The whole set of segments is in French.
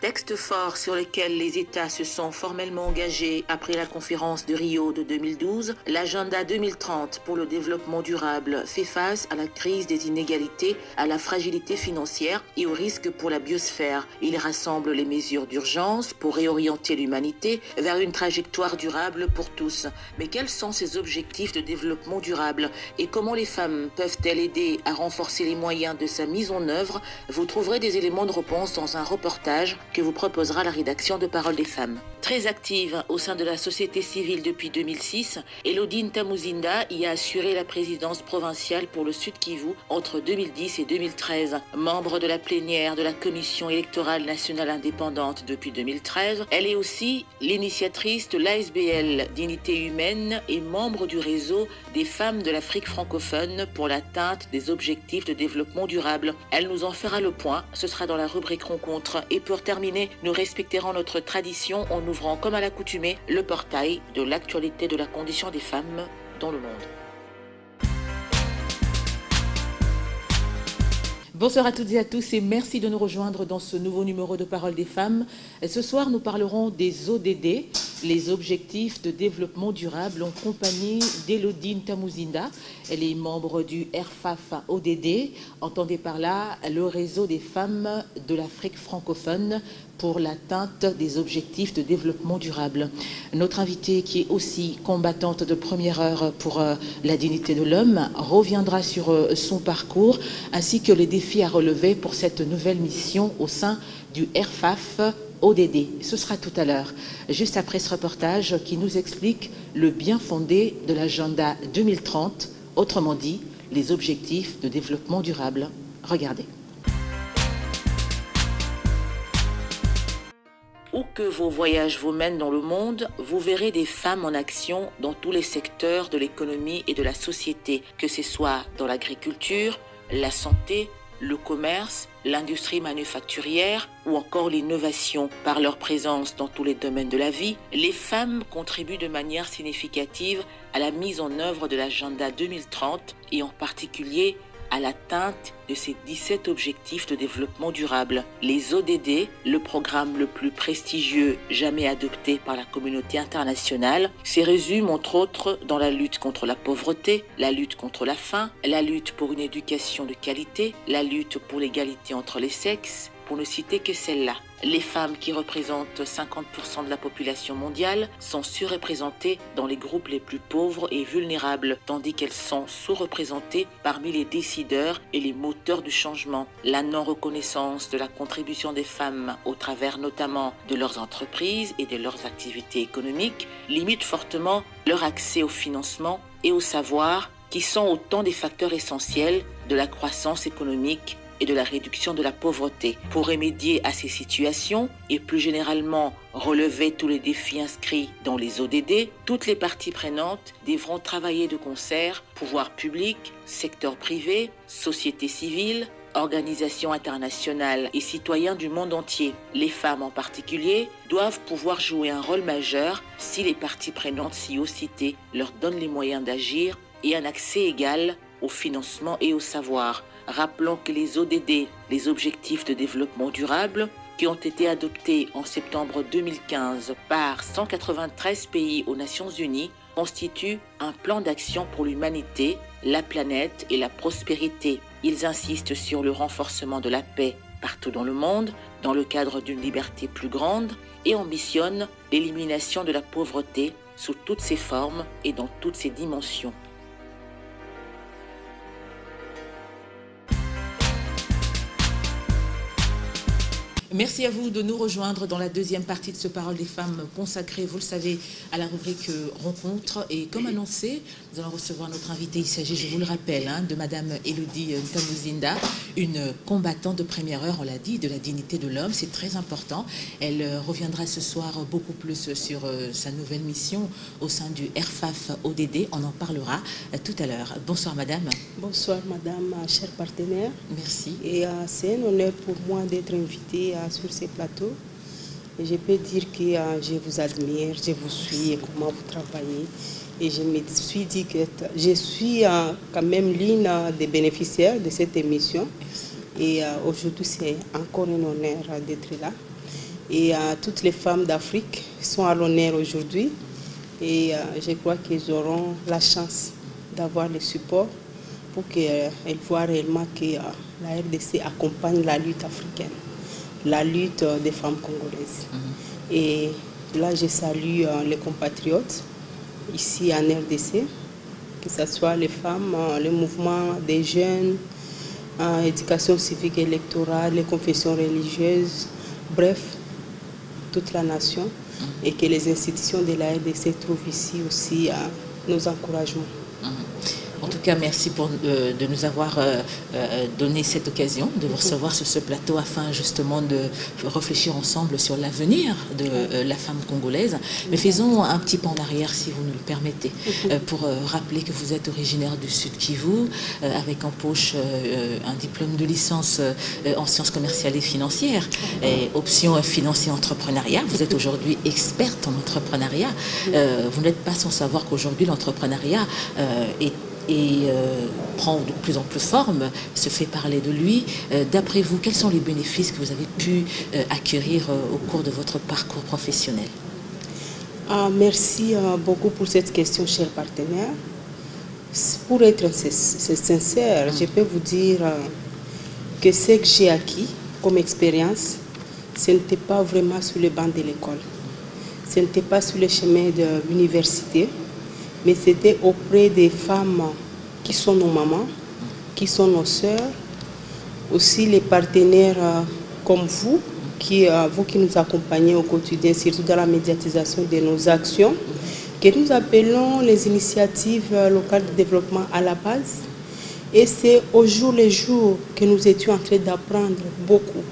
Texte fort sur lequel les États se sont formellement engagés après la conférence de Rio de 2012, l'agenda 2030 pour le développement durable fait face à la crise des inégalités, à la fragilité financière et aux risques pour la biosphère. Il rassemble les mesures d'urgence pour réorienter l'humanité vers une trajectoire durable pour tous. Mais quels sont ces objectifs de développement durable et comment les femmes peuvent-elles aider à renforcer les moyens de sa mise en œuvre? Vous trouverez des éléments de réponse dans un reportage que vous proposera la rédaction de Parole des femmes. Très active au sein de la société civile depuis 2006, Elodie Ntamuzinda y a assuré la présidence provinciale pour le Sud Kivu entre 2010 et 2013. Membre de la plénière de la Commission électorale nationale indépendante depuis 2013, elle est aussi l'initiatrice de l'ASBL Dignité humaine et membre du réseau des femmes de l'Afrique francophone pour l'atteinte des objectifs de développement durable. Elle nous en fera le point, ce sera dans la rubrique rencontre. Et pour terminer, nous respecterons notre tradition en ouvrant comme à l'accoutumée le portail de l'actualité de la condition des femmes dans le monde. Bonsoir à toutes et à tous et merci de nous rejoindre dans ce nouveau numéro de Parole des femmes. Ce soir, nous parlerons des ODD, les objectifs de développement durable, en compagnie d'Elodie Ntamuzinda. Elle est membre du RFAF ODD, entendez par là le réseau des femmes de l'Afrique francophone pour l'atteinte des objectifs de développement durable. Notre invitée, qui est aussi combattante de première heure pour la dignité de l'homme, reviendra sur son parcours ainsi que les défis à relever pour cette nouvelle mission au sein du RFAF ODD. Ce sera tout à l'heure, juste après ce reportage qui nous explique le bien fondé de l'agenda 2030, autrement dit, les objectifs de développement durable. Regardez. Où que vos voyages vous mènent dans le monde, vous verrez des femmes en action dans tous les secteurs de l'économie et de la société, que ce soit dans l'agriculture, la santé, le commerce, l'industrie manufacturière ou encore l'innovation. Par leur présence dans tous les domaines de la vie, les femmes contribuent de manière significative à la mise en œuvre de l'agenda 2030 et en particulier à l'atteinte de ces 17 objectifs de développement durable. Les ODD, le programme le plus prestigieux jamais adopté par la communauté internationale, se résument entre autres dans la lutte contre la pauvreté, la lutte contre la faim, la lutte pour une éducation de qualité, la lutte pour l'égalité entre les sexes, pour ne citer que celle-là. Les femmes qui représentent 50% de la population mondiale sont surreprésentées dans les groupes les plus pauvres et vulnérables, tandis qu'elles sont sous-représentées parmi les décideurs et les moteurs du changement. La non-reconnaissance de la contribution des femmes au travers notamment de leurs entreprises et de leurs activités économiques limite fortement leur accès au financement et au savoir, qui sont autant des facteurs essentiels de la croissance économique et de la réduction de la pauvreté. Pour remédier à ces situations et plus généralement relever tous les défis inscrits dans les ODD, toutes les parties prenantes devront travailler de concert, pouvoir public, secteur privé, société civile, organisations internationales et citoyens du monde entier. Les femmes en particulier doivent pouvoir jouer un rôle majeur si les parties prenantes ci-haut citées leur donnent les moyens d'agir et un accès égal au financement et au savoir. Rappelons que les ODD, les objectifs de développement durable, qui ont été adoptés en septembre 2015 par 193 pays aux Nations Unies, constituent un plan d'action pour l'humanité, la planète et la prospérité. Ils insistent sur le renforcement de la paix partout dans le monde, dans le cadre d'une liberté plus grande, et ambitionnent l'élimination de la pauvreté sous toutes ses formes et dans toutes ses dimensions. Merci à vous de nous rejoindre dans la deuxième partie de ce Parole des femmes consacrée, vous le savez, à la rubrique rencontre. Et comme annoncé, nous allons recevoir notre invitée. Il s'agit, je vous le rappelle, de Madame Elodie Ntamuzinda, une combattante de première heure, on l'a dit, de la dignité de l'homme. C'est très important. Elle reviendra ce soir beaucoup plus sur sa nouvelle mission au sein du RFAF ODD. On en parlera tout à l'heure. Bonsoir Madame. Bonsoir Madame, chère partenaire. Merci. Et c'est un honneur pour moi d'être invitée sur ces plateaux. Et je peux dire que je vous admire, je vous suis et comment vous travaillez. Et je me suis dit que je suis quand même l'une des bénéficiaires de cette émission. Et aujourd'hui, c'est encore un honneur d'être là. Et toutes les femmes d'Afrique sont à l'honneur aujourd'hui. Et je crois qu'ils auront la chance d'avoir le support pour qu'elles voient réellement que la RDC accompagne la lutte africaine, la lutte des femmes congolaises. Et là, je salue les compatriotes ici en RDC, que ce soit les femmes, le mouvement des jeunes, éducation civique et électorale, les confessions religieuses, bref, toute la nation, et que les institutions de la RDC trouvent ici aussi nos encouragements. En tout cas, merci de nous avoir donné cette occasion de vous recevoir sur ce plateau afin justement de réfléchir ensemble sur l'avenir de la femme congolaise. Mais faisons un petit pas en arrière, si vous nous le permettez, pour rappeler que vous êtes originaire du Sud Kivu, avec en poche un diplôme de licence en sciences commerciales et financières, et option financier entrepreneuriat. Vous êtes aujourd'hui experte en entrepreneuriat. Vous n'êtes pas sans savoir qu'aujourd'hui l'entrepreneuriat prend de plus en plus forme, se fait parler de lui. D'après vous, quels sont les bénéfices que vous avez pu acquérir au cours de votre parcours professionnel? Merci beaucoup pour cette question, cher partenaire. Pour être sincère, je peux vous dire que ce que j'ai acquis comme expérience, ce n'était pas vraiment sur le banc de l'école. Ce n'était pas sur le chemin de l'université, mais c'était auprès des femmes qui sont nos mamans, qui sont nos sœurs, aussi les partenaires comme vous qui nous accompagnez au quotidien, surtout dans la médiatisation de nos actions, que nous appelons les initiatives locales de développement à la base. Et c'est au jour le jour que nous étions en train d'apprendre beaucoup.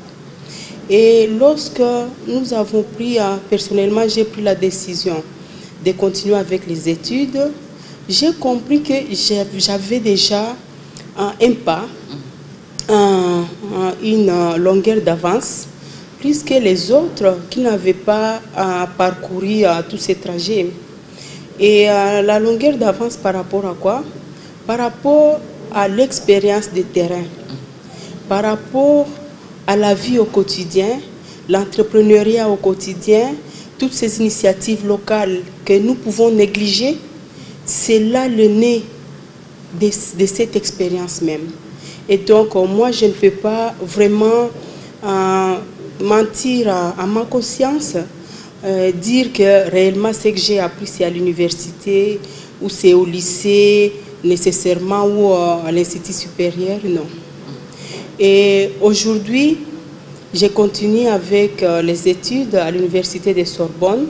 Et lorsque nous avons pris, personnellement, j'ai pris la décision de continuer avec les études, j'ai compris que j'avais déjà un pas, une longueur d'avance, plus que les autres qui n'avaient pas parcouru tous ces trajets. Et la longueur d'avance par rapport à quoi? Par rapport à l'expérience de terrain, par rapport à la vie au quotidien, l'entrepreneuriat au quotidien, toutes ces initiatives locales que nous pouvons négliger, c'est là le nez de cette expérience même. Et donc, moi, je ne peux pas vraiment mentir à ma conscience, dire que réellement ce que j'ai appris, c'est à l'université, ou c'est au lycée, nécessairement, ou à l'institut supérieur, non. Et aujourd'hui, j'ai continué avec les études à l'université de Sorbonne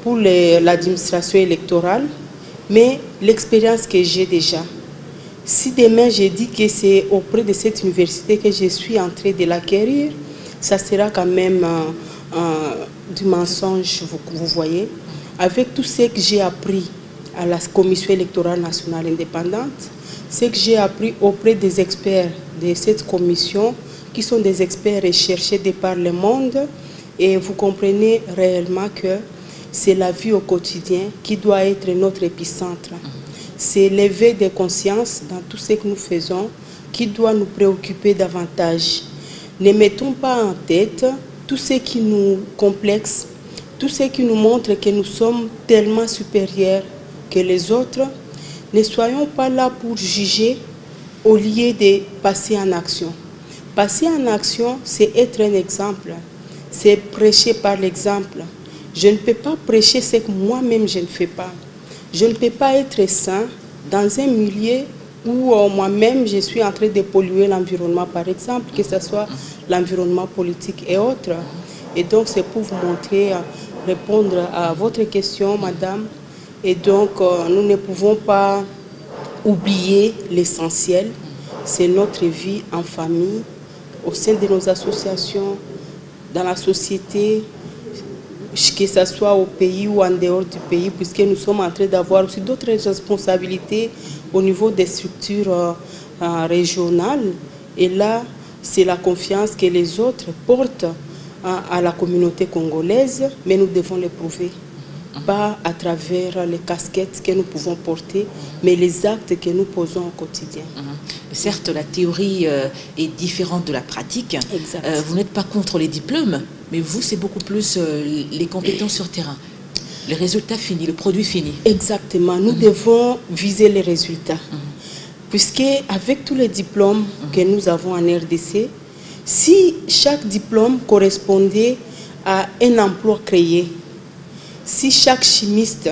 pour l'administration électorale, mais l'expérience que j'ai déjà, si demain je dis que c'est auprès de cette université que je suis en train de l'acquérir, ça sera quand même du mensonge, vous voyez. Avec tout ce que j'ai appris à la Commission électorale nationale indépendante, ce que j'ai appris auprès des experts de cette commission, qui sont des experts recherchés de par le monde, et vous comprenez réellement que c'est la vie au quotidien qui doit être notre épicentre. C'est l'éveil de conscience dans tout ce que nous faisons qui doit nous préoccuper davantage. Ne mettons pas en tête tout ce qui nous complexe, tout ce qui nous montre que nous sommes tellement supérieurs que les autres. Ne soyons pas là pour juger au lieu de passer en action. Passer en action, c'est être un exemple. C'est prêcher par l'exemple. Je ne peux pas prêcher ce que moi-même je ne fais pas. Je ne peux pas être sain dans un milieu où moi-même je suis en train de polluer l'environnement, par exemple, que ce soit l'environnement politique et autres. Et donc c'est pour vous montrer, répondre à votre question, madame. Et donc nous ne pouvons pas oublier l'essentiel, c'est notre vie en famille, au sein de nos associations, dans la société, que ce soit au pays ou en dehors du pays, puisque nous sommes en train d'avoir aussi d'autres responsabilités au niveau des structures régionales. Et là, c'est la confiance que les autres portent à la communauté congolaise, mais nous devons le prouver. Pas à travers les casquettes que nous pouvons porter, mais les actes que nous posons au quotidien. Certes, la théorie est différente de la pratique. Vous n'êtes pas contre les diplômes, Mais vous, c'est beaucoup plus les compétences sur terrain, les résultats finis, le produit fini. Exactement, nous devons viser les résultats. Puisque avec tous les diplômes que nous avons en RDC, si chaque diplôme correspondait à un emploi créé, si chaque chimiste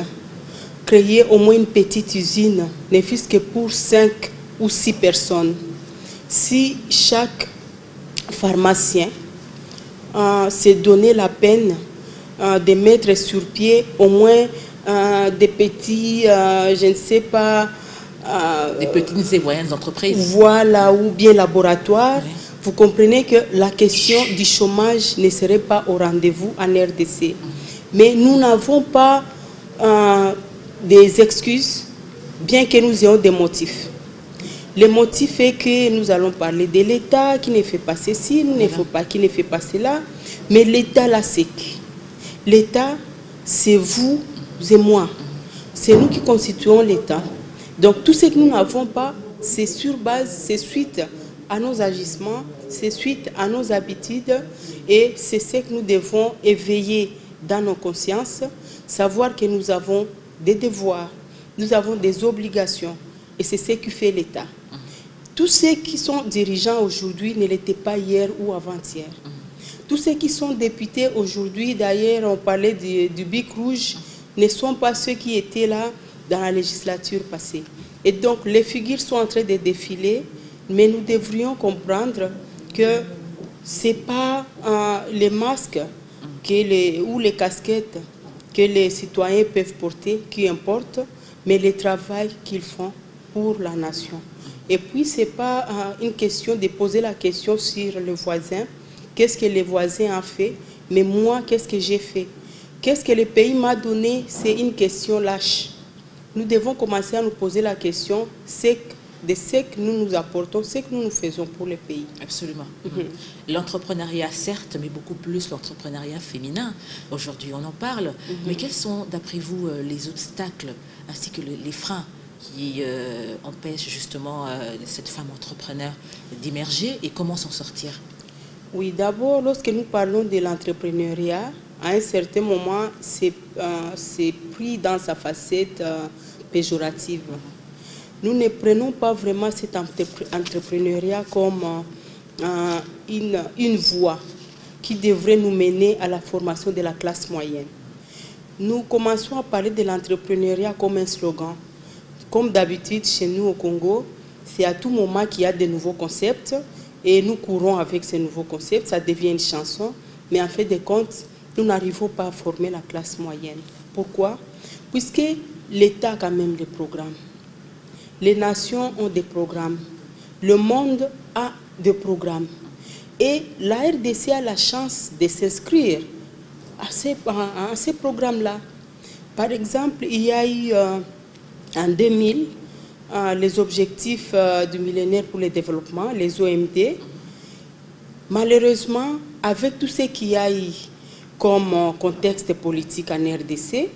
créait au moins une petite usine, ne fût-ce que pour 5 ou 6 personnes, si chaque pharmacien s'est donné la peine de mettre sur pied au moins des petits, je ne sais pas, des petites et moyennes entreprises. Voilà, ou bien laboratoires. Oui. Vous comprenez que la question du chômage ne serait pas au rendez-vous en RDC. Mais nous n'avons pas des excuses, bien que nous ayons des motifs. Le motif est que nous allons parler de l'État qui ne fait pas ceci, qui ne fait pas cela. Mais l'État, là, c'est qui? L'État, c'est vous et moi. C'est nous qui constituons l'État. Donc tout ce que nous n'avons pas, c'est sur base, c'est suite à nos agissements, c'est suite à nos habitudes et c'est ce que nous devons éveiller dans nos consciences, savoir que nous avons des devoirs, nous avons des obligations et c'est ce qui fait l'État. Tous ceux qui sont dirigeants aujourd'hui ne l'étaient pas hier ou avant-hier. Tous ceux qui sont députés aujourd'hui, d'ailleurs on parlait du Bic Rouge, ne sont pas ceux qui étaient là dans la législature passée. Et donc, les figures sont en train de défiler, mais nous devrions comprendre que ce n'est pas les masques ou les casquettes que les citoyens peuvent porter qui importent, mais le travail qu'ils font pour la nation. Et puis, ce n'est pas une question de poser la question sur le voisin. Qu'est-ce que le voisin a fait? Mais moi, qu'est-ce que j'ai fait? Qu'est-ce que le pays m'a donné? C'est une question lâche. Nous devons commencer à nous poser la question de ce que nous nous apportons, ce que nous nous faisons pour le pays. Absolument. L'entrepreneuriat, certes, mais beaucoup plus l'entrepreneuriat féminin. Aujourd'hui, on en parle. Mais quels sont, d'après vous, les obstacles ainsi que les freins qui empêchent justement cette femme entrepreneur d'émerger et comment s'en sortir? Oui, d'abord, lorsque nous parlons de l'entrepreneuriat, à un certain moment, c'est pris dans sa facette péjorative. Nous ne prenons pas vraiment cet entrepreneuriat comme une voie qui devrait nous mener à la formation de la classe moyenne. Nous commençons à parler de l'entrepreneuriat comme un slogan. Comme d'habitude, chez nous au Congo, c'est à tout moment qu'il y a de nouveaux concepts et nous courons avec ces nouveaux concepts, ça devient une chanson, mais en fait de compte, nous n'arrivons pas à former la classe moyenne. Pourquoi? Puisque l'État a quand même des programmes. Les nations ont des programmes. Le monde a des programmes. Et la RDC a la chance de s'inscrire à ces programmes-là. Par exemple, il y a eu en 2000 les objectifs du millénaire pour le développement, les OMD. Malheureusement, avec tout ce qu'il y a eu comme contexte politique en RDC,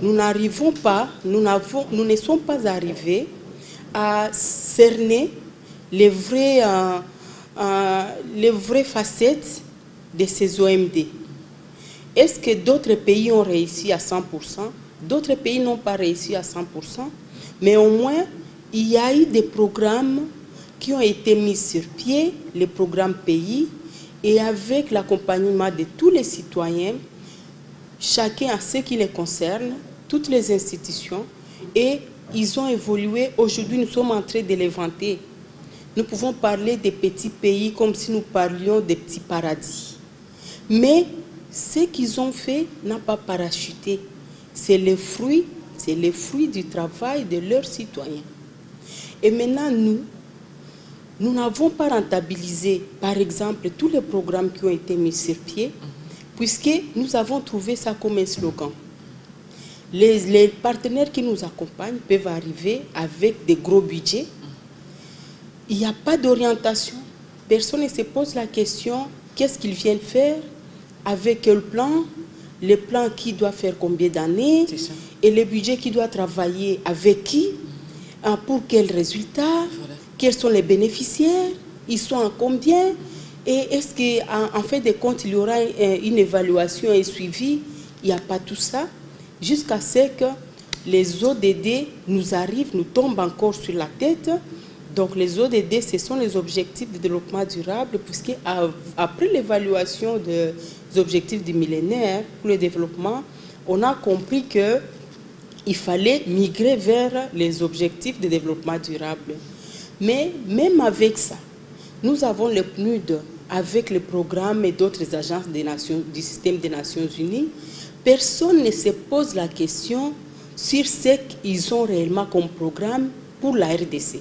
nous n'arrivons pas, nous ne sommes pas arrivés à cerner les vraies facettes de ces OMD. Est-ce que d'autres pays ont réussi à 100%? D'autres pays n'ont pas réussi à 100%, mais au moins, il y a eu des programmes qui ont été mis sur pied, les programmes pays, et avec l'accompagnement de tous les citoyens, chacun à ce qui les concerne, toutes les institutions, et ils ont évolué. Aujourd'hui, nous sommes en train de les vanter. Nous pouvons parler des petits pays comme si nous parlions des petits paradis. Mais ce qu'ils ont fait n'a pas parachuté. C'est le fruit du travail de leurs citoyens. Et maintenant, nous n'avons pas rentabilisé, par exemple, tous les programmes qui ont été mis sur pied, puisque nous avons trouvé ça comme un slogan. Les partenaires qui nous accompagnent peuvent arriver avec des gros budgets. Il n'y a pas d'orientation. Personne ne se pose la question, qu'est-ce qu'ils viennent faire, avec quel plan, le plan qui doit faire combien d'années, et le budget qui doit travailler avec qui, pour quels résultats, voilà. Quels sont les bénéficiaires, ils sont en combien, Et est-ce qu'en fin de compte, il y aura une évaluation et suivi? Il n'y a pas tout ça. Jusqu'à ce que les ODD nous arrivent, nous tombent encore sur la tête. Donc les ODD, ce sont les objectifs de développement durable, puisque après l'évaluation des objectifs du millénaire pour le développement, on a compris qu'il fallait migrer vers les objectifs de développement durable. Mais même avec ça, nous avons le PNUD avec le programme et d'autres agences du système des Nations Unies. Personne ne se pose la question sur ce qu'ils ont réellement comme programme pour la RDC.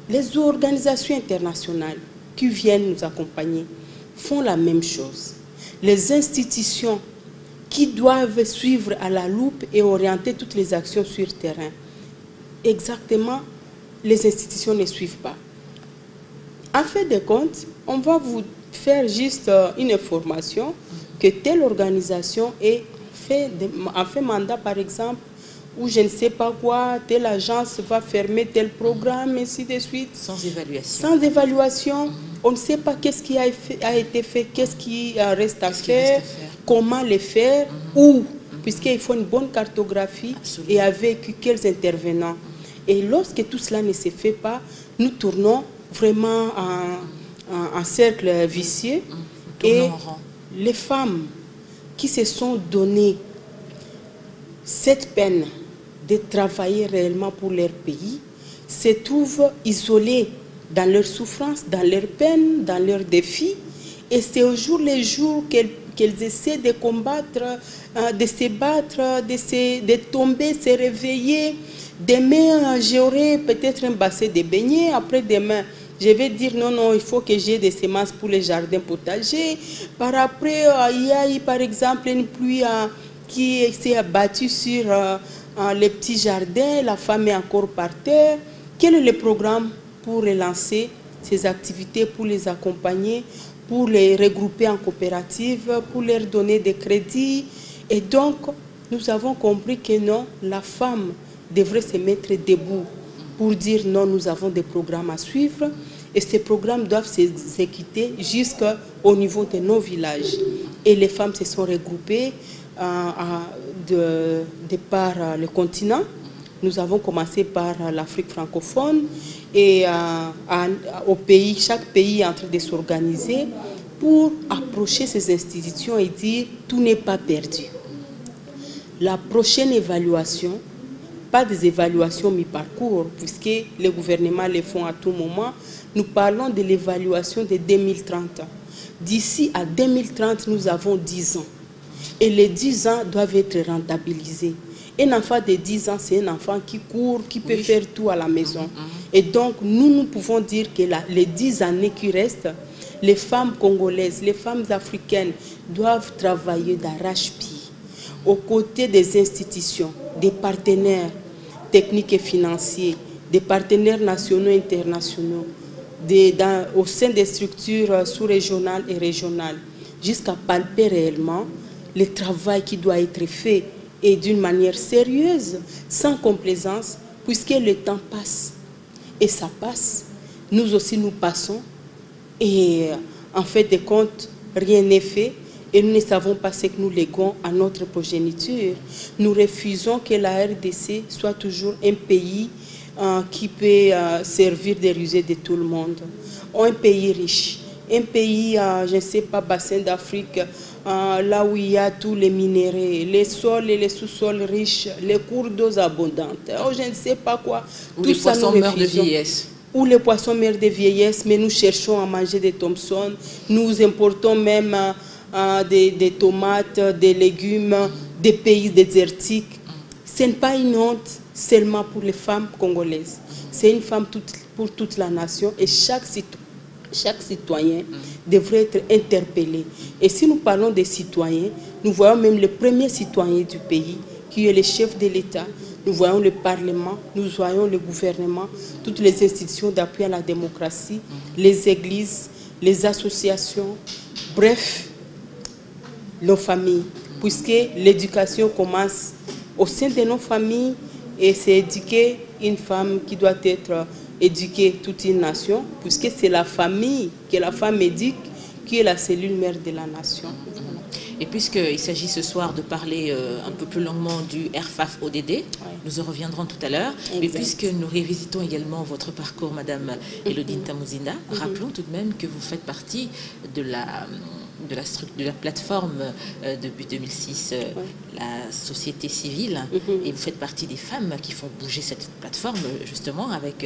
Les organisations internationales qui viennent nous accompagner font la même chose. Les institutions qui doivent suivre à la loupe et orienter toutes les actions sur le terrain, exactement, les institutions ne suivent pas. En fin de compte, on va vous faire juste une information que telle organisation a fait mandat, par exemple, ou je ne sais pas quoi, telle agence va fermer tel programme, ainsi de suite. Sans évaluation. Sans évaluation, on ne sait pas qu'est-ce qui a été fait, qu'est-ce qui reste à faire, comment le faire, où, puisqu'il faut une bonne cartographie. Absolument. Et avec quels intervenants. Et lorsque tout cela ne se fait pas, nous tournons vraiment en cercle vicieux. Et les femmes qui se sont données cette peine de travailler réellement pour leur pays se trouvent isolées dans leur souffrance, dans leur peine, dans leurs défis. Et c'est au jour le jour qu'elles essaient de combattre, de se battre, de tomber, se réveiller. Demain, j'aurai peut-être un bassin de beignets. Après-demain, je vais dire non, il faut que j'ai des semences pour les jardins potagers. Par après, il y a eu par exemple une pluie qui s'est abattue sur les petits jardins. La femme est encore par terre. Quel est le programme pour relancer ces activités, pour les accompagner, pour les regrouper en coopérative, pour leur donner des crédits? Et donc, nous avons compris que non, la femme devrait se mettre debout pour dire non, nous avons des programmes à suivre et ces programmes doivent s'exécuter jusqu'au niveau de nos villages. Et les femmes se sont regroupées de par le continent. Nous avons commencé par l'Afrique francophone et chaque pays est en train de s'organiser pour approcher ces institutions et dire tout n'est pas perdu. La prochaine évaluation, pas des évaluations mi-parcours, puisque les gouvernements les font à tout moment. Nous parlons de l'évaluation de 2030. D'ici à 2030, nous avons 10 ans. Et les 10 ans doivent être rentabilisés. Un enfant de 10 ans, c'est un enfant qui court, qui peut faire tout à la maison. Et donc, nous pouvons dire que les 10 années qui restent, les femmes congolaises, les femmes africaines doivent travailler d'arrache-pied aux côtés des institutions, des partenaires techniques et financiers, des partenaires nationaux et internationaux, au sein des structures sous-régionales et régionales, jusqu'à palper réellement le travail qui doit être fait et d'une manière sérieuse, sans complaisance, puisque le temps passe. Et ça passe. Nous aussi, nous passons. Et en fait de compte, rien n'est fait. Et nous ne savons pas ce que nous léguons à notre progéniture. Nous refusons que la RDC soit toujours un pays qui peut servir de rusée de tout le monde. Un pays riche, un pays, je ne sais pas, bassin d'Afrique, là où il y a tous les minéraux, les sols et les sous-sols riches, les cours d'eau abondantes, je ne sais pas quoi. Où les poissons meurent de vieillesse. Où les poissons meurent de vieillesse, mais nous cherchons à manger des Thomson. Nous importons même des tomates, des légumes, des pays désertiques. Ce n'est pas une honte seulement pour les femmes congolaises. C'est une femme pour toute la nation et chaque citoyen devrait être interpellé. Et si nous parlons des citoyens, nous voyons même le premier citoyen du pays, qui est le chef de l'État. Nous voyons le Parlement, nous voyons le gouvernement, toutes les institutions d'appui à la démocratie, les églises, les associations, bref, nos familles, puisque l'éducation commence au sein de nos familles et c'est éduquer une femme qui doit être éduquer toute une nation, puisque c'est la famille que la femme éduque qui est la cellule mère de la nation. Et puisqu'il s'agit ce soir de parler un peu plus longuement du RFAF ODD, nous en reviendrons tout à l'heure, mais puisque nous révisitons également votre parcours, Madame Elodine Tamouzina, rappelons tout de même que vous faites partie de la plateforme depuis 2006, la société civile, et vous faites partie des femmes qui font bouger cette plateforme, justement, avec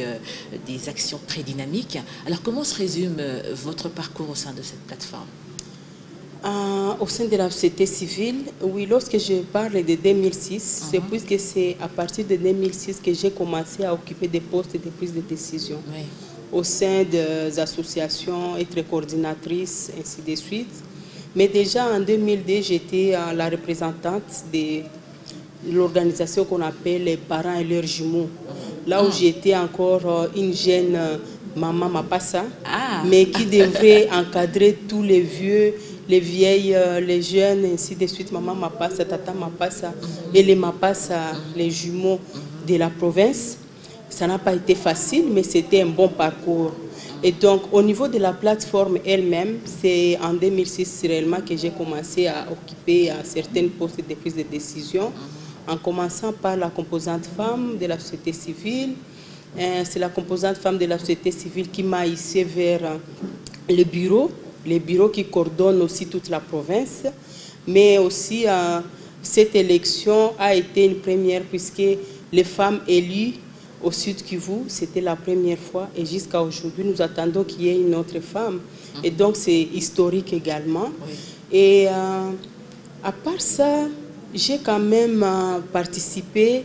des actions très dynamiques. Alors, comment se résume votre parcours au sein de cette plateforme? Au sein de la société civile, oui, lorsque je parle de 2006, c'est puisque c'est à partir de 2006 que j'ai commencé à occuper des postes de prise de décision. Au sein des associations, être coordinatrice, ainsi de suite. Mais déjà en 2002, j'étais la représentante de l'organisation qu'on appelle les parents et leurs jumeaux. Là où j'étais encore une jeune maman Mapassa, mais qui devrait encadrer tous les vieux, les vieilles, les jeunes, ainsi de suite, maman Mapassa, tata Mapassa, et les Mapassa, les jumeaux de la province. Ça n'a pas été facile, mais c'était un bon parcours. Et donc, au niveau de la plateforme elle-même, c'est en 2006 réellement que j'ai commencé à occuper certains postes de prise de décision, en commençant par la composante femme de la société civile. C'est la composante femme de la société civile qui m'a hissé vers les bureaux qui coordonnent aussi toute la province. Mais aussi, cette élection a été une première puisque les femmes élues au Sud Kivu, c'était la première fois et jusqu'à aujourd'hui, nous attendons qu'il y ait une autre femme. Et donc, c'est historique également. Et à part ça, j'ai quand même participé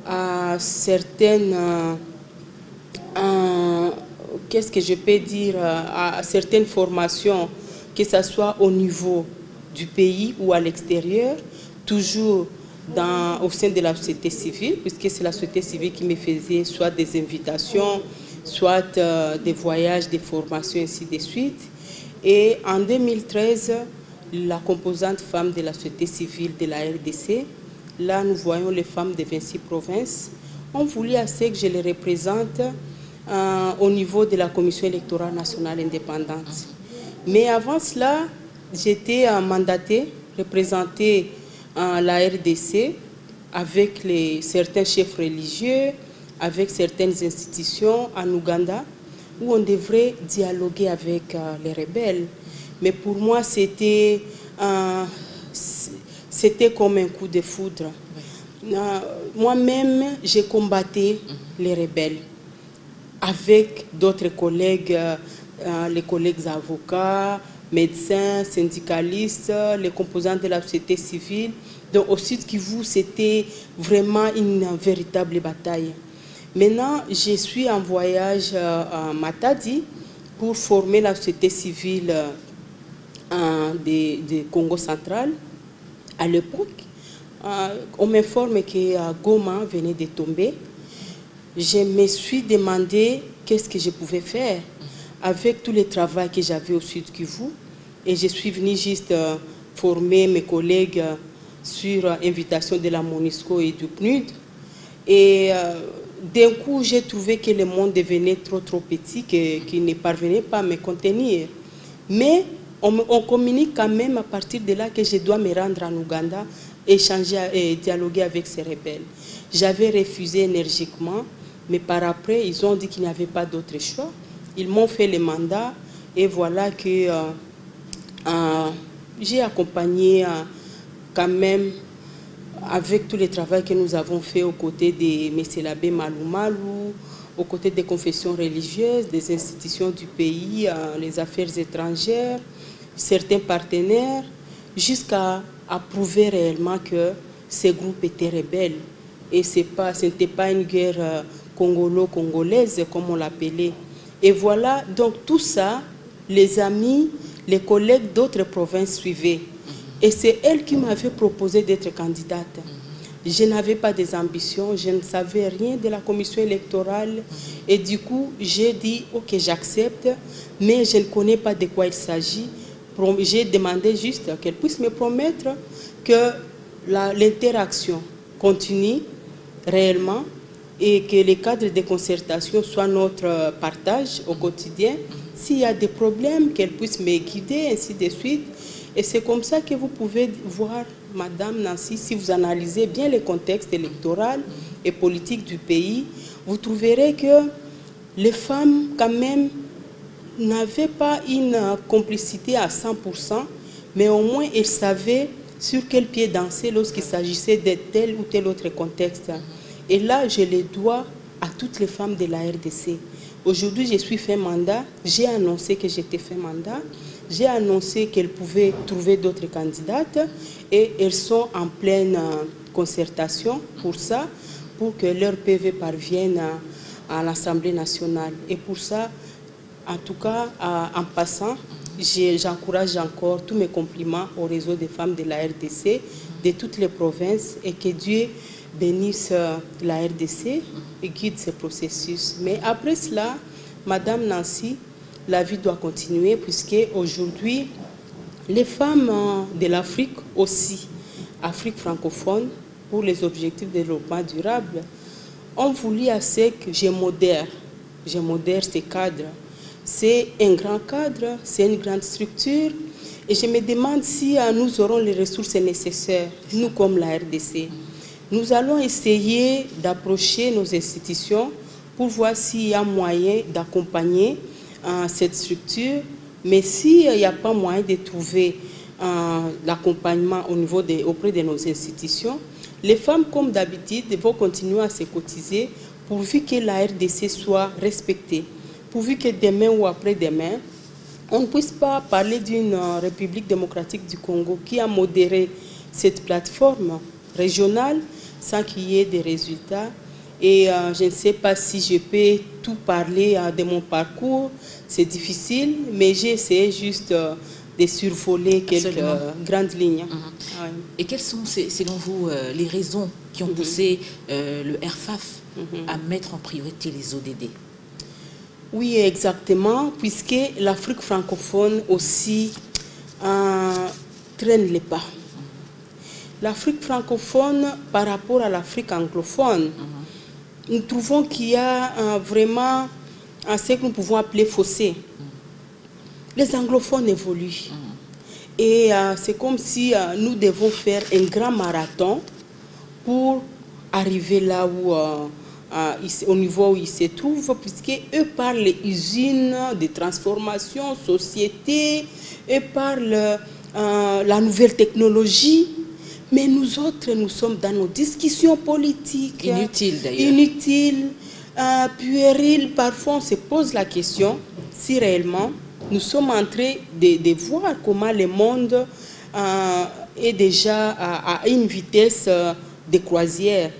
à certaines... qu'est-ce que je peux dire, à certaines formations, que ce soit au niveau du pays ou à l'extérieur, toujours au sein de la société civile, puisque c'est la société civile qui me faisait soit des invitations, soit des voyages, des formations, ainsi de suite. Et en 2013, la composante femme de la société civile de la RDC, là nous voyons les femmes de 26 provinces, ont voulu assez que je les représente au niveau de la Commission électorale nationale indépendante. Mais avant cela, j'étais mandatée, représentée la RDC avec certains chefs religieux, avec certaines institutions en Ouganda, où on devrait dialoguer avec les rebelles. Mais pour moi, c'était comme un coup de foudre. Moi-même, j'ai combattu les rebelles avec d'autres collègues, les collègues avocats, médecins, syndicalistes, les composants de la société civile. Donc au Sud Kivu, c'était vraiment une véritable bataille. Maintenant, je suis en voyage à Matadi pour former la société civile de Congo central. À l'époque, on m'informe que Goma venait de tomber. Je me suis demandé qu'est-ce que je pouvais faire avec tout le travail que j'avais au Sud Kivu. Et je suis venue juste former mes collègues sur invitation de la MONUSCO et du PNUD. Et d'un coup, j'ai trouvé que le monde devenait trop petit, qu'il ne parvenait pas à me contenir. Mais on communique quand même à partir de là que je dois me rendre en Ouganda, échanger et dialoguer avec ces rebelles. J'avais refusé énergiquement, mais par après, ils ont dit qu'il n'y avait pas d'autre choix. Ils m'ont fait le mandat et voilà que j'ai accompagné quand même avec tout le travail que nous avons fait aux côtés de M. l'abbé Malou Malou, aux côtés des confessions religieuses, des institutions du pays, les affaires étrangères, certains partenaires, jusqu'à prouver réellement que ces groupes étaient rebelles. Et ce n'était pas une guerre congolo-congolaise, comme on l'appelait. Et voilà, donc tout ça, les amis, les collègues d'autres provinces suivaient. Et c'est elle qui m'avait proposé d'être candidate. Je n'avais pas des ambitions, je ne savais rien de la commission électorale. Et du coup, j'ai dit, ok, j'accepte, mais je ne connais pas de quoi il s'agit. J'ai demandé juste qu'elle puisse me promettre que l'interaction continue réellement et que les cadres de concertation soient notre partage au quotidien. S'il y a des problèmes, qu'elle puisse me guider, ainsi de suite. Et c'est comme ça que vous pouvez voir, Madame Nancy, si vous analysez bien le contexte électoral et politique du pays, vous trouverez que les femmes, quand même, n'avaient pas une complicité à 100%, mais au moins elles savaient sur quel pied danser lorsqu'il s'agissait de tel ou tel autre contexte. Et là, je le dois à toutes les femmes de la RDC. Aujourd'hui, je suis fait mandat, j'ai annoncé que j'étais fait mandat, j'ai annoncé qu'elles pouvaient trouver d'autres candidates et elles sont en pleine concertation pour ça, pour que leur PV parvienne à l'Assemblée nationale. Et pour ça, en tout cas, en passant, j'encourage encore tous mes compliments au réseau des femmes de la RDC, de toutes les provinces, et que Dieu bénisse la RDC et guide ce processus. Mais après cela, Madame Nancy, la vie doit continuer, puisque aujourd'hui, les femmes de l'Afrique aussi, Afrique francophone, pour les objectifs de développement durable, ont voulu assez que je modère ces cadres. C'est un grand cadre, c'est une grande structure, et je me demande si nous aurons les ressources nécessaires, nous comme la RDC. Nous allons essayer d'approcher nos institutions pour voir s'il y a moyen d'accompagner cette structure, mais s'il n'y a pas moyen de trouver l'accompagnement auprès de nos institutions, les femmes, comme d'habitude, vont continuer à se cotiser pourvu que la RDC soit respectée, pourvu que demain ou après-demain, on ne puisse pas parler d'une République démocratique du Congo qui a modéré cette plateforme régionale sans qu'il y ait des résultats. Et je ne sais pas si je peux tout parler de mon parcours, c'est difficile, mais j'ai essayé juste de survoler quelques grandes lignes. Ouais. Et quelles sont, selon vous, les raisons qui ont poussé le RFAF à mettre en priorité les ODD? Oui, exactement, puisque l'Afrique francophone aussi traîne les pas. L'Afrique francophone, par rapport à l'Afrique anglophone, nous trouvons qu'il y a vraiment ce que nous pouvons appeler fossé. Les anglophones évoluent. Et c'est comme si nous devons faire un grand marathon pour arriver là où, au niveau où ils se trouvent, puisqu'eux parlent usines de transformation, société, eux parlent la nouvelle technologie. Mais nous autres, nous sommes dans nos discussions politiques. Inutiles d'ailleurs. Inutiles, puériles. Parfois, on se pose la question si réellement nous sommes en train de voir comment le monde est déjà à une vitesse de croisière.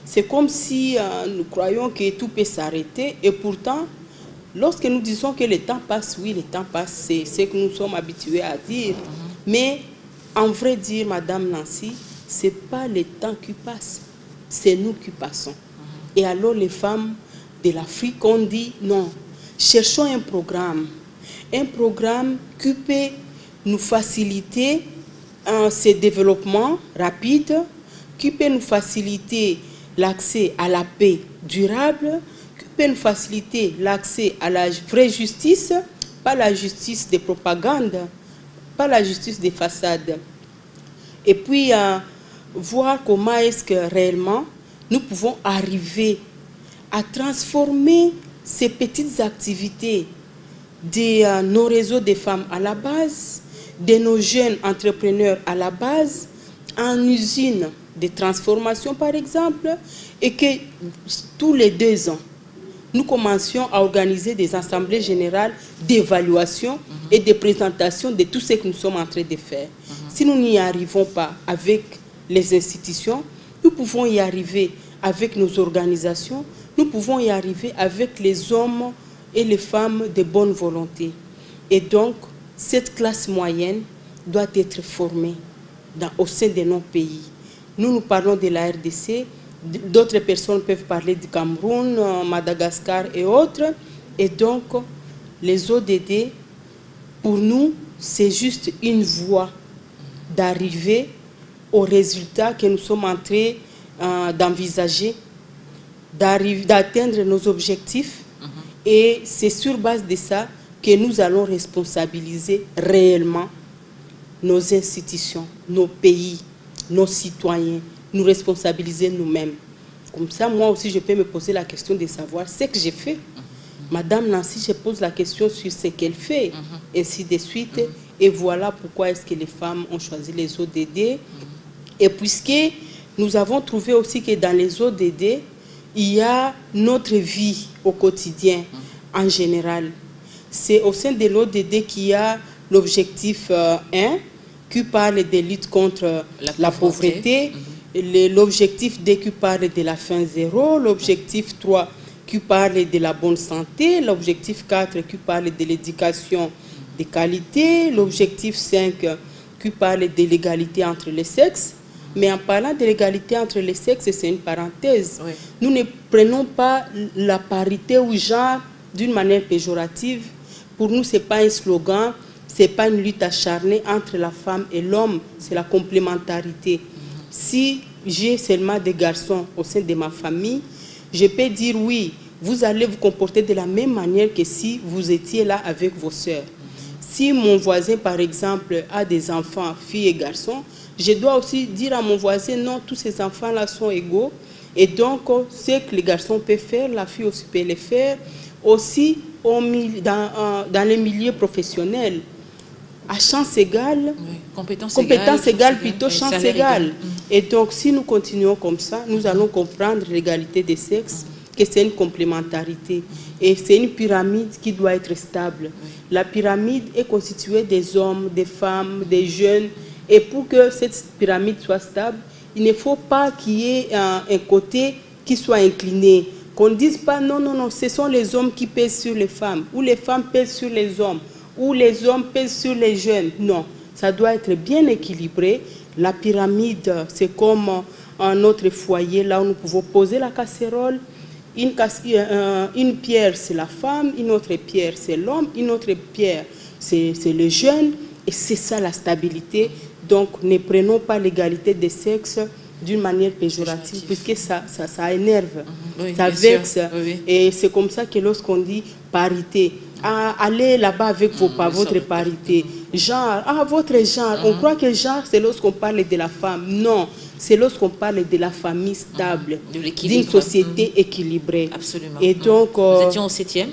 C'est comme si nous croyons que tout peut s'arrêter. Et pourtant, lorsque nous disons que le temps passe, oui, le temps passe, c'est ce que nous sommes habitués à dire. Mais en vrai dire, Madame Nancy, ce n'est pas le temps qui passe, c'est nous qui passons. Et alors les femmes de l'Afrique ont dit non, cherchons un programme qui peut nous faciliter ce développement rapide, qui peut nous faciliter l'accès à la paix durable, qui peut nous faciliter l'accès à la vraie justice, pas la justice de propagande, pas la justice des façades. Et puis, voir comment est-ce que réellement nous pouvons arriver à transformer ces petites activités de nos réseaux de femmes à la base, de nos jeunes entrepreneurs à la base, en usine de transformation par exemple, et que tous les 2 ans, nous commencions à organiser des assemblées générales d'évaluation et de présentation de tout ce que nous sommes en train de faire. Si nous n'y arrivons pas avec les institutions, nous pouvons y arriver avec nos organisations, nous pouvons y arriver avec les hommes et les femmes de bonne volonté. Et donc, cette classe moyenne doit être formée au sein de nos pays. Nous parlons de la RDC, d'autres personnes peuvent parler du Cameroun, Madagascar et autres. Et donc, les ODD, pour nous, c'est juste une voie d'arriver au résultat que nous sommes en train d'envisager. d'atteindre nos objectifs. Et c'est sur base de ça que nous allons responsabiliser réellement nos institutions, nos pays, nos citoyens, nous responsabiliser nous-mêmes. Comme ça, moi aussi, je peux me poser la question de savoir ce que j'ai fait. Madame Nancy, je pose la question sur ce qu'elle fait, ainsi de suite. Et voilà pourquoi est-ce que les femmes ont choisi les ODD. Et puisque nous avons trouvé aussi que dans les ODD, il y a notre vie au quotidien en général. C'est au sein de l'ODD qu'il y a l'objectif 1 qui parle de lutte contre la pauvreté, l'objectif 2 qui parle de la faim zéro, l'objectif 3 qui parle de la bonne santé, l'objectif 4 qui parle de l'éducation de qualité, l'objectif 5 qui parle de l'égalité entre les sexes. Mais en parlant de l'égalité entre les sexes, c'est une parenthèse. Oui. Nous ne prenons pas la parité ou genre d'une manière péjorative. Pour nous, ce n'est pas un slogan, ce n'est pas une lutte acharnée entre la femme et l'homme, c'est la complémentarité. Si j'ai seulement des garçons au sein de ma famille, je peux dire oui, vous allez vous comporter de la même manière que si vous étiez là avec vos sœurs. Si mon voisin, par exemple, a des enfants, filles et garçons, je dois aussi dire à mon voisin, non, tous ces enfants-là sont égaux. Et donc, ce que les garçons peuvent faire, la fille aussi peut les faire. Aussi, dans les milieux professionnels, à chance égale, oui. compétence égale, plutôt chance égale. Et donc, si nous continuons comme ça, nous allons comprendre l'égalité des sexes, que c'est une complémentarité. Et c'est une pyramide qui doit être stable. La pyramide est constituée des hommes, des femmes, des jeunes. Et pour que cette pyramide soit stable, il ne faut pas qu'il y ait un côté qui soit incliné. Qu'on ne dise pas non, non, non, ce sont les hommes qui pèsent sur les femmes, ou les femmes pèsent sur les hommes, ou les hommes pèsent sur les jeunes. Non, ça doit être bien équilibré. La pyramide, c'est comme un autre foyer, là où nous pouvons poser la casserole. Une pierre, c'est la femme, une autre pierre, c'est l'homme, une autre pierre, c'est le jeune. Et c'est ça la stabilité. Donc, ne prenons pas l'égalité des sexes d'une manière péjorative, puisque ça énerve, oui, ça vexe. Oui. Et c'est comme ça que lorsqu'on dit parité, allez là-bas avec votre parité. Genre, votre genre. On croit que genre, c'est lorsqu'on parle de la femme. Non, c'est lorsqu'on parle de la famille stable, d'une société équilibrée. Absolument. Et donc, nous étions au 7e.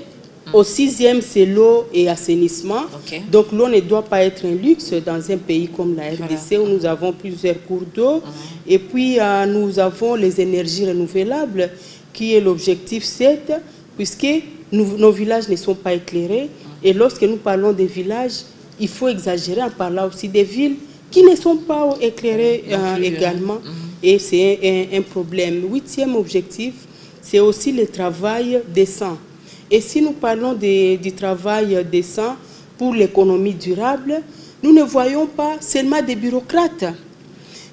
Au 6e, c'est l'eau et assainissement. Okay. Donc l'eau ne doit pas être un luxe dans un pays comme la RDC, voilà, où nous avons plusieurs cours d'eau. Et puis nous avons les énergies renouvelables, qui est l'objectif 7, puisque nos villages ne sont pas éclairés. Et lorsque nous parlons des villages, il faut exagérer en parlant aussi des villes qui ne sont pas éclairées également. Et c'est un problème. 8e objectif, c'est aussi le travail décent. Et si nous parlons du travail décent pour l'économie durable, nous ne voyons pas seulement des bureaucrates.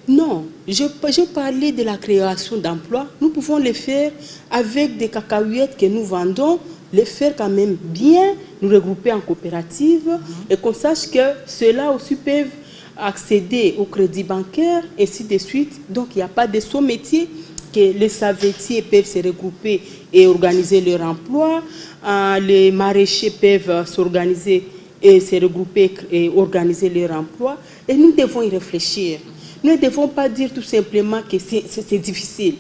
Non, je parlais de la création d'emplois. Nous pouvons les faire avec des cacahuètes que nous vendons, les faire quand même bien, nous regrouper en coopérative et qu'on sache que ceux-là aussi peuvent accéder au crédit bancaire, ainsi de suite. Donc, il n'y a pas de sous-métiers que les savetiers peuvent se regrouper et organiser leur emploi. Les maraîchers peuvent s'organiser et se regrouper et organiser leur emploi. Et nous devons y réfléchir. Nous ne devons pas dire tout simplement que c'est difficile.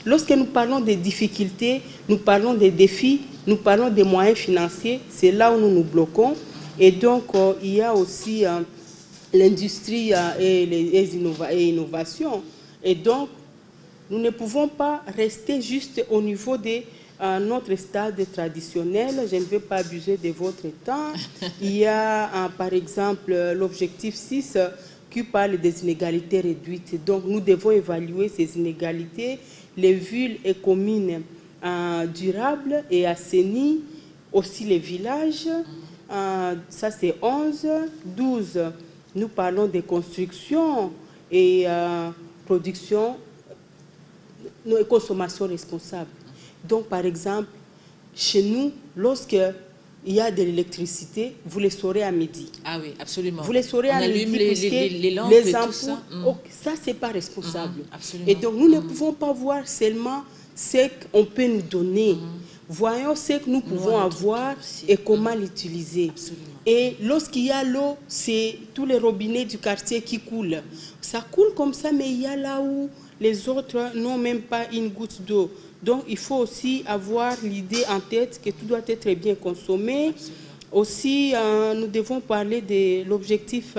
Lorsque nous parlons des difficultés, nous parlons des défis, nous parlons des moyens financiers, c'est là où nous nous bloquons. Et donc, il y a aussi l'industrie et les innovations. Et donc, nous ne pouvons pas rester juste au niveau de notre stade traditionnel. Je ne vais pas abuser de votre temps. Il y a, par exemple, l'objectif 6 qui parle des inégalités réduites. Donc, nous devons évaluer ces inégalités, les villes et communes durables et assainies, aussi les villages. Ça, c'est 11. 12, nous parlons des constructions et production et consommation responsable. Donc, par exemple, chez nous, lorsqu'il y a de l'électricité, vous les saurez à midi. Ah oui, absolument. Vous les saurez à midi parce que les lampes les et ampoules, tout ça. Ça, ce n'est pas responsable. Absolument. Et donc, nous ne pouvons pas voir seulement ce qu'on peut nous donner. Voyons ce que nous pouvons avoir et comment l'utiliser. Et lorsqu'il y a l'eau, c'est tous les robinets du quartier qui coulent. Ça coule comme ça, mais il y a là où les autres n'ont même pas une goutte d'eau. Donc, il faut aussi avoir l'idée en tête que tout doit être bien consommé. Aussi, nous devons parler de l'objectif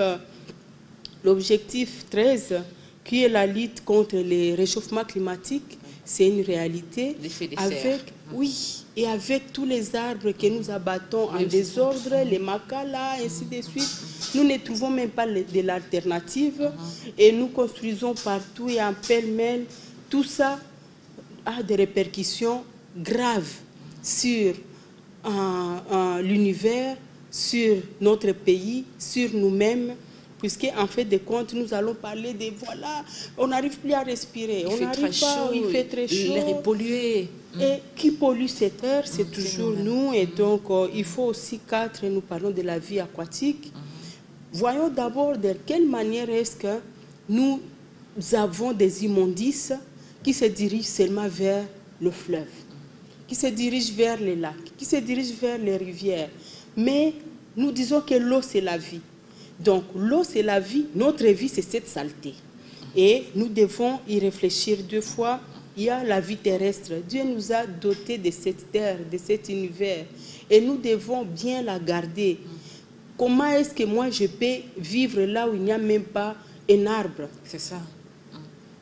13, qui est la lutte contre le réchauffement climatique. C'est une réalité. Oui, et avec tous les arbres que nous abattons en désordre, les macalas, ainsi de suite, nous ne trouvons même pas de l'alternative et nous construisons partout et en pêle-mêle. Tout ça a des répercussions graves sur l'univers, sur notre pays, sur nous-mêmes. Puisque en fait de compte, nous allons parler de voilà, on n'arrive plus à respirer, on n'arrive pas, il fait très chaud, l'air est pollué. Et qui pollue cette air, c'est toujours nous. Et donc, il faut aussi nous parlons de la vie aquatique. Voyons d'abord de quelle manière est-ce que nous avons des immondices qui se dirigent seulement vers le fleuve, qui se dirigent vers les lacs, qui se dirigent vers les rivières. Mais nous disons que l'eau, c'est la vie. Donc, l'eau, c'est la vie. Notre vie, c'est cette saleté. Et nous devons y réfléchir deux fois. Il y a la vie terrestre. Dieu nous a dotés de cette terre, de cet univers. Et nous devons bien la garder. Comment est-ce que moi, je peux vivre là où il n'y a même pas un arbre? C'est ça.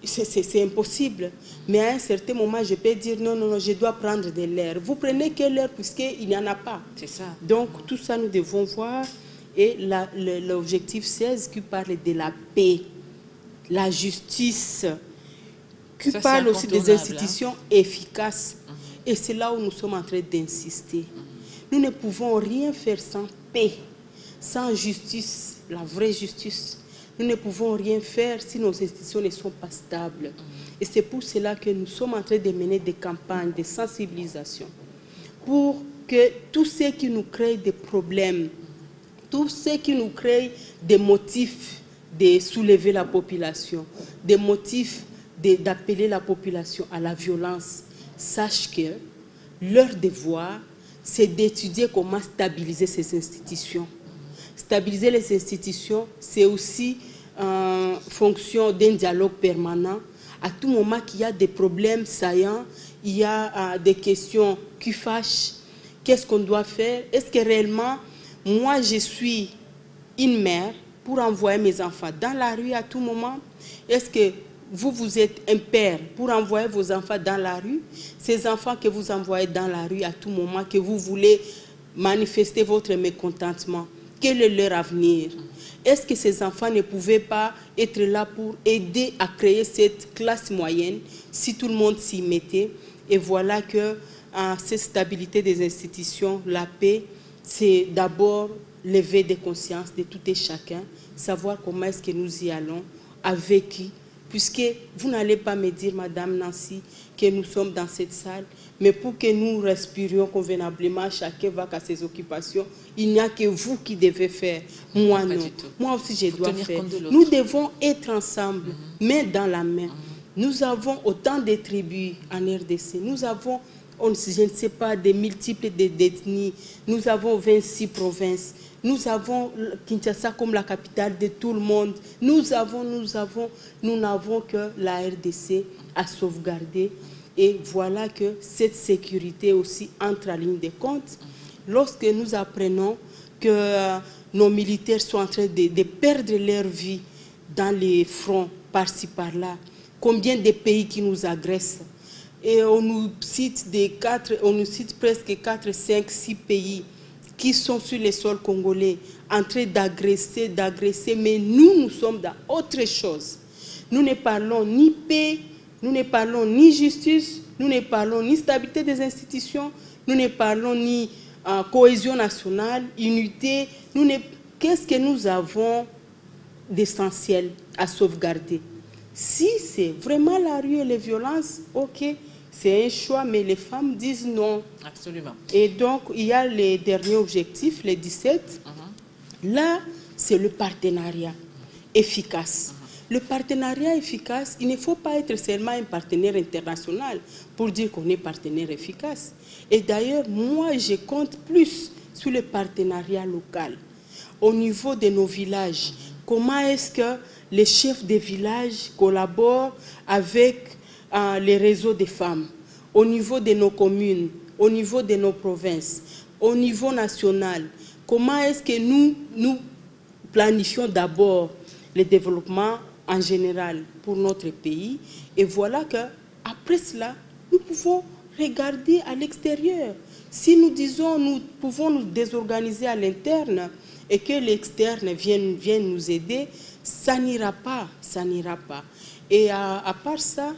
C'est impossible. Mais à un certain moment, je peux dire non, non, non, je dois prendre de l'air. Vous prenez quel air puisqu'il n'y en a pas? C'est ça. Donc, tout ça, nous devons voir. Et l'objectif 16 qui parle de la paix, la justice, qui parle aussi des institutions efficaces. Et c'est là où nous sommes en train d'insister. Nous ne pouvons rien faire sans paix, sans justice, la vraie justice. Nous ne pouvons rien faire si nos institutions ne sont pas stables. Et c'est pour cela que nous sommes en train de mener des campagnes de sensibilisation pour que tout ce qui nous crée des problèmes, tout ce qui nous crée des motifs de soulever la population, des motifs d'appeler la population à la violence, sache que leur devoir, c'est d'étudier comment stabiliser ces institutions. Stabiliser les institutions, c'est aussi en fonction d'un dialogue permanent. À tout moment qu'il y a des problèmes saillants, il y a des questions qui fâchent. Qu'est-ce qu'on doit faire? Est-ce que réellement, moi, je suis une mère pour envoyer mes enfants dans la rue à tout moment? Est-ce que vous êtes un père pour envoyer vos enfants dans la rue? Ces enfants que vous envoyez dans la rue à tout moment, que vous voulez manifester votre mécontentement, quel est leur avenir? Est-ce que ces enfants ne pouvaient pas être là pour aider à créer cette classe moyenne si tout le monde s'y mettait? Et voilà que cette stabilité des institutions, la paix, c'est d'abord lever des consciences de tout et chacun, savoir comment est-ce que nous y allons, avec qui, puisque vous n'allez pas me dire, Madame Nancy, que nous sommes dans cette salle, mais pour que nous respirions convenablement, chacun va à ses occupations, il n'y a que vous qui devez faire, moi non. Moi aussi je dois faire. Nous devons être ensemble, main dans la main. Nous avons autant de tribus en RDC, nous avons, je ne sais pas, des multiples d'ethnies. Nous avons 26 provinces. Nous avons Kinshasa comme la capitale de tout le monde. Nous n'avons que la RDC à sauvegarder. Et voilà que cette sécurité aussi entre en ligne de compte. Lorsque nous apprenons que nos militaires sont en train de perdre leur vie dans les fronts, par-ci, par-là, combien de pays qui nous agressent? Et on nous cite presque 4, 5, 6 pays qui sont sur les sols congolais en train d'agresser, mais nous sommes dans autre chose. Nous ne parlons ni paix, nous ne parlons ni justice, nous ne parlons ni stabilité des institutions, nous ne parlons ni cohésion nationale, unité. Qu'est-ce que nous avons d'essentiel à sauvegarder? Si c'est vraiment la rue et les violences, ok, c'est un choix, mais les femmes disent non. Absolument. Et donc, il y a les derniers objectifs, les 17. Là, c'est le partenariat efficace. Le partenariat efficace, il ne faut pas être seulement un partenaire international pour dire qu'on est partenaire efficace. Et d'ailleurs, moi, je compte plus sur le partenariat local. Au niveau de nos villages, comment est-ce que les chefs des villages collaborent avec les réseaux des femmes, au niveau de nos communes, au niveau de nos provinces, au niveau national. Comment est-ce que nous planifions d'abord le développement en général pour notre pays, et voilà qu'après cela, nous pouvons regarder à l'extérieur. Si nous disons nous pouvons nous désorganiser à l'interne et que l'externe vienne nous aider, ça n'ira pas, ça n'ira pas. Et à part ça,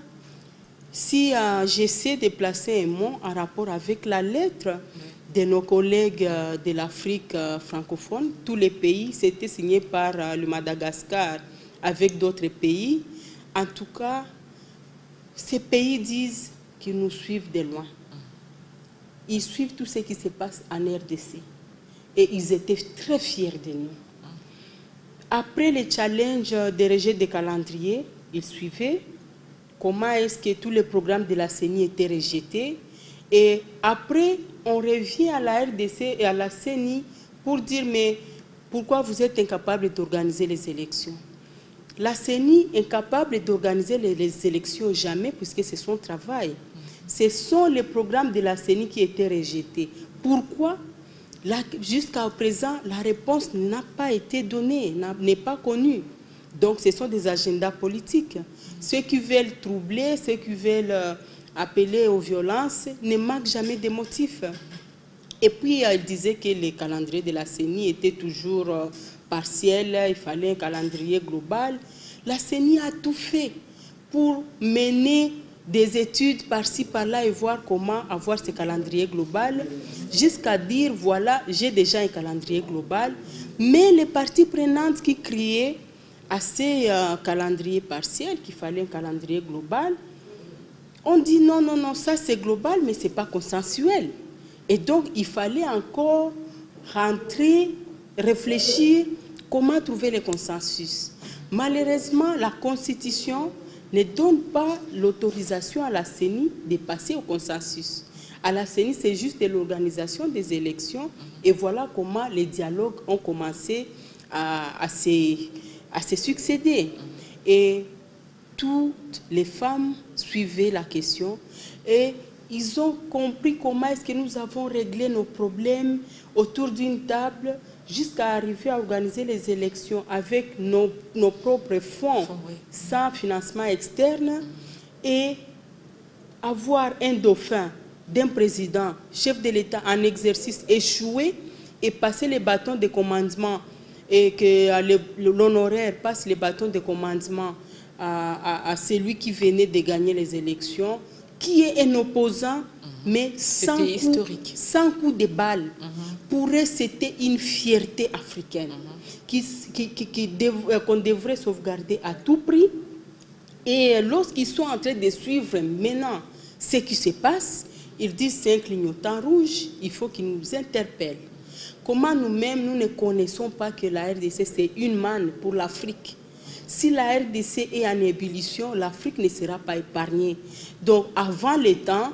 si j'essaie de placer un mot en rapport avec la lettre de nos collègues de l'Afrique francophone, tous les pays, c'était signé par le Madagascar avec d'autres pays. En tout cas, ces pays disent qu'ils nous suivent de loin. Ils suivent tout ce qui se passe en RDC. Et ils étaient très fiers de nous. Après les challenges des rejet des calendriers, ils suivaient comment est-ce que tous les programmes de la CENI étaient rejetés. Et après, on revient à la RDC et à la CENI pour dire mais pourquoi vous êtes incapables d'organiser les élections? La CENI est incapable d'organiser les élections jamais puisque c'est son travail. Ce sont les programmes de la CENI qui étaient rejetés. Pourquoi? Jusqu'à présent, la réponse n'a pas été donnée, n'est pas connue. Donc, ce sont des agendas politiques. Ceux qui veulent troubler, ceux qui veulent appeler aux violences, ne manquent jamais de motifs. Et puis, il disait que les calendriers de la CENI étaient toujours partiels, il fallait un calendrier global. La CENI a tout fait pour mener des études par-ci, par-là et voir comment avoir ce calendrier global, jusqu'à dire, voilà, j'ai déjà un calendrier global, mais les parties prenantes qui criaient à ces calendriers partiels, qu'il fallait un calendrier global, on dit non, non, non, ça c'est global, mais ce n'est pas consensuel. Et donc, il fallait encore rentrer, réfléchir, comment trouver le consensus. Malheureusement, la Constitution ne donne pas l'autorisation à la CENI de passer au consensus. À la CENI, c'est juste de l'organisation des élections. Et voilà comment les dialogues ont commencé à se succéder. Et toutes les femmes suivaient la question et ils ont compris comment est-ce que nous avons réglé nos problèmes autour d'une table jusqu'à arriver à organiser les élections avec nos propres fonds, oui, sans financement externe, et avoir un dauphin d'un président, chef de l'État en exercice échoué, et passer les bâtons de commandement, et que l'honoraire passe les bâtons de commandement à celui qui venait de gagner les élections, qui est un opposant, mais sans coup de balle. Pour eux, c'était une fierté africaine qu'on devrait sauvegarder à tout prix. Et lorsqu'ils sont en train de suivre maintenant ce qui se passe, ils disent c'est un clignotant rouge, il faut qu'ils nous interpellent. Comment nous-mêmes, nous ne connaissons pas que la RDC, c'est une manne pour l'Afrique? Si la RDC est en ébullition, l'Afrique ne sera pas épargnée. Donc, avant le temps,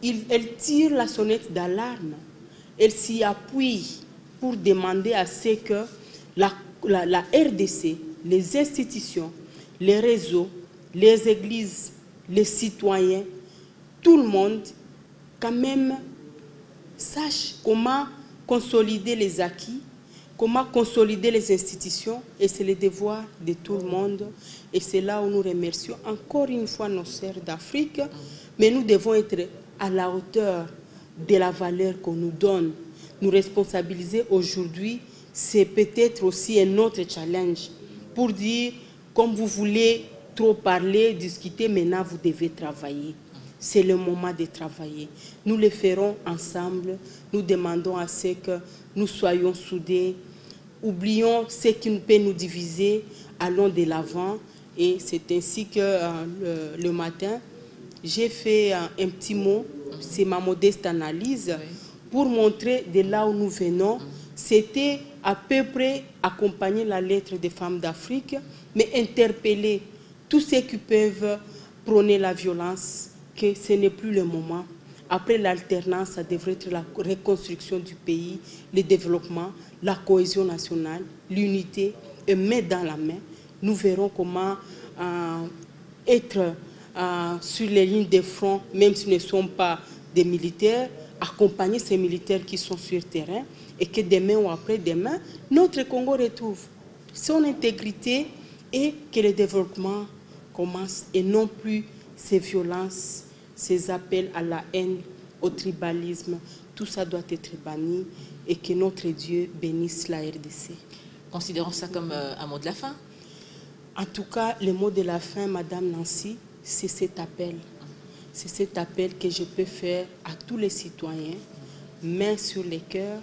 elle tire la sonnette d'alarme. Elle s'y appuie pour demander à ce que la RDC, les institutions, les réseaux, les églises, les citoyens, tout le monde, quand même, sache comment consolider les acquis, comment consolider les institutions, et c'est le devoir de tout le monde. Et c'est là où nous remercions encore une fois nos sœurs d'Afrique, mais nous devons être à la hauteur de la valeur qu'on nous donne. Nous responsabiliser aujourd'hui, c'est peut-être aussi un autre challenge pour dire, comme vous voulez trop parler, discuter, maintenant vous devez travailler. C'est le moment de travailler. Nous le ferons ensemble. Nous demandons à ce que nous soyons soudés. Oublions ce qui peut nous diviser. Allons de l'avant. Et c'est ainsi que le matin, j'ai fait un petit mot. C'est ma modeste analyse pour montrer de là où nous venons. C'était à peu près accompagner la lettre des femmes d'Afrique, mais interpeller tous ceux qui peuvent prôner la violence, que ce n'est plus le moment. Après l'alternance, ça devrait être la reconstruction du pays, le développement, la cohésion nationale, l'unité, et main dans la main, nous verrons comment être sur les lignes de front, même si nous ne sommes pas des militaires, accompagner ces militaires qui sont sur le terrain et que demain ou après-demain, notre Congo retrouve son intégrité et que le développement commence et non plus ces violences, ces appels à la haine, au tribalisme. Tout ça doit être banni et que notre Dieu bénisse la RDC. Considérons ça comme un mot de la fin. En tout cas, le mot de la fin, Madame Nancy, c'est cet appel. C'est cet appel que je peux faire à tous les citoyens, main sur les cœurs,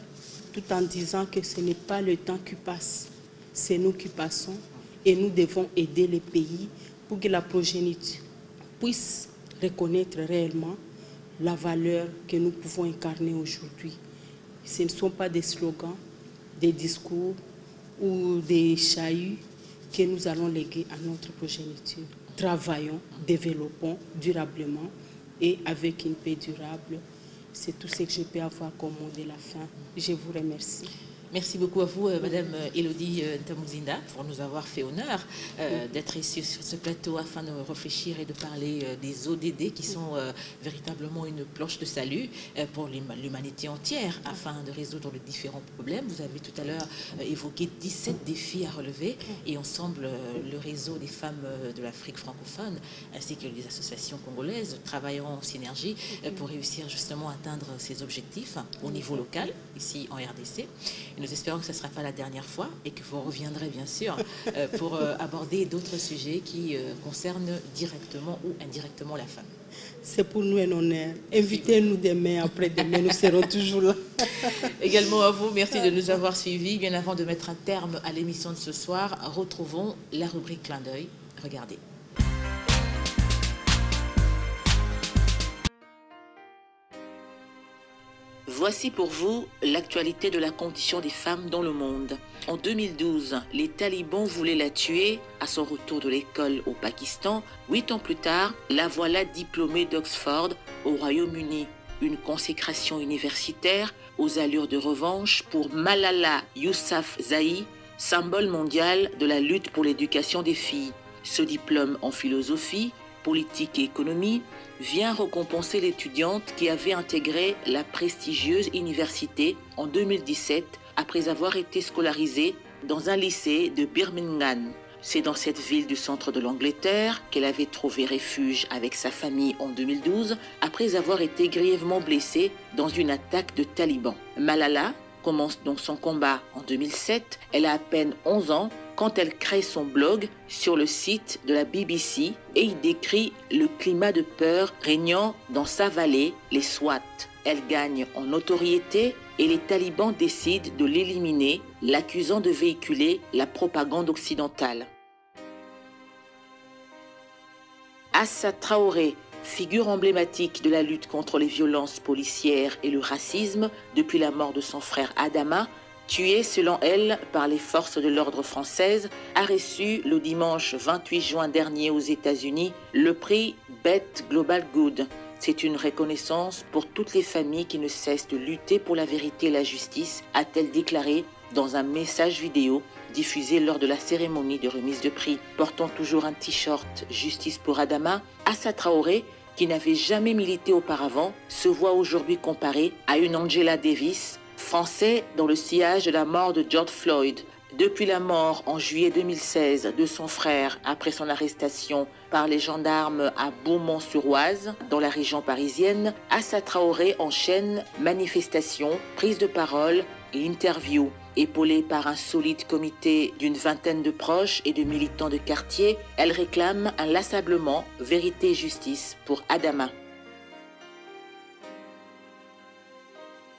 tout en disant que ce n'est pas le temps qui passe, c'est nous qui passons et nous devons aider les pays pour que la progéniture puisse reconnaître réellement la valeur que nous pouvons incarner aujourd'hui. Ce ne sont pas des slogans, des discours ou des chahuts que nous allons léguer à notre progéniture. Travaillons, développons durablement et avec une paix durable. C'est tout ce que je peux avoir comme mot de la fin. Je vous remercie. Merci beaucoup à vous, Madame Elodie Ntamuzinda, pour nous avoir fait honneur d'être ici sur ce plateau afin de réfléchir et de parler des ODD qui sont véritablement une planche de salut pour l'humanité entière afin de résoudre les différents problèmes. Vous avez tout à l'heure évoqué 17 défis à relever et ensemble, le réseau des femmes de l'Afrique francophone ainsi que les associations congolaises travailleront en synergie pour réussir justement à atteindre ces objectifs au niveau local, ici en RDC. Nous espérons que ce ne sera pas la dernière fois et que vous reviendrez bien sûr pour aborder d'autres sujets qui concernent directement ou indirectement la femme. C'est pour nous un honneur. Invitez-nous demain, après-demain, nous serons toujours là. Également à vous, merci de nous avoir suivis. Bien avant de mettre un terme à l'émission de ce soir, retrouvons la rubrique Clin d'œil. Regardez. Voici pour vous l'actualité de la condition des femmes dans le monde. En 2012, les talibans voulaient la tuer à son retour de l'école au Pakistan. 8 ans plus tard, la voilà diplômée d'Oxford au Royaume-Uni. Une consécration universitaire aux allures de revanche pour Malala Yousafzai, symbole mondial de la lutte pour l'éducation des filles. Ce diplôme en philosophie, politique et économie vient récompenser l'étudiante qui avait intégré la prestigieuse université en 2017 après avoir été scolarisée dans un lycée de Birmingham. C'est dans cette ville du centre de l'Angleterre qu'elle avait trouvé refuge avec sa famille en 2012 après avoir été grièvement blessée dans une attaque de talibans. Malala commence donc son combat en 2007. Elle a à peine 11 ans quand elle crée son blog sur le site de la BBC et y décrit le climat de peur régnant dans sa vallée, les Swat. Elle gagne en notoriété et les talibans décident de l'éliminer, l'accusant de véhiculer la propagande occidentale. Assa Traoré, figure emblématique de la lutte contre les violences policières et le racisme depuis la mort de son frère Adama, tué selon elle par les forces de l'ordre françaises, a reçu le dimanche 28 juin dernier aux États-Unis le prix Bet Global Good. C'est une reconnaissance pour toutes les familles qui ne cessent de lutter pour la vérité et la justice, a-t-elle déclaré dans un message vidéo diffusé lors de la cérémonie de remise de prix. Portant toujours un t-shirt « Justice pour Adama », Assa Traoré, qui n'avait jamais milité auparavant, se voit aujourd'hui comparée à une Angela Davis, français dans le sillage de la mort de George Floyd. Depuis la mort en juillet 2016 de son frère après son arrestation par les gendarmes à Beaumont-sur-Oise, dans la région parisienne, Assa Traoré enchaîne manifestations, prises de parole et interviews. Épaulée par un solide comité d'une vingtaine de proches et de militants de quartier, elle réclame inlassablement vérité et justice pour Adama.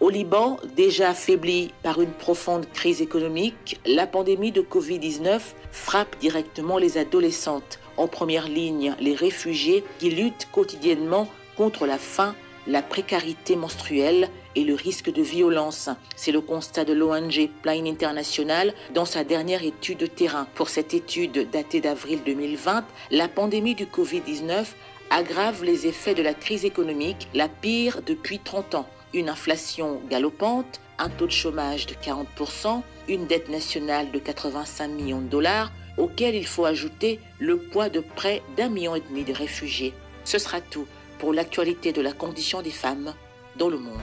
Au Liban, déjà affaibli par une profonde crise économique, la pandémie de Covid-19 frappe directement les adolescentes. En première ligne, les réfugiés qui luttent quotidiennement contre la faim, la précarité menstruelle et le risque de violence. C'est le constat de l'ONG Plan International dans sa dernière étude de terrain. Pour cette étude datée d'avril 2020, la pandémie du Covid-19 aggrave les effets de la crise économique, la pire depuis 30 ans. Une inflation galopante, un taux de chômage de 40%, une dette nationale de 85 millions de dollars, auquel il faut ajouter le poids de près d'1,5 million de réfugiés. Ce sera tout pour l'actualité de la condition des femmes dans le monde.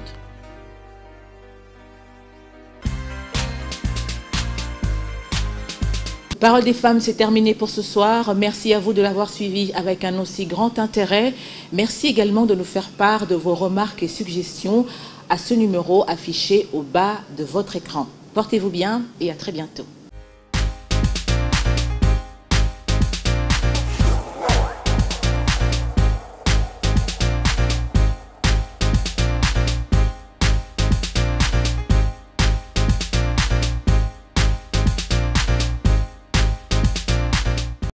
Parole des femmes, c'est terminé pour ce soir. Merci à vous de l'avoir suivi avec un aussi grand intérêt. Merci également de nous faire part de vos remarques et suggestions à ce numéro affiché au bas de votre écran. Portez-vous bien et à très bientôt.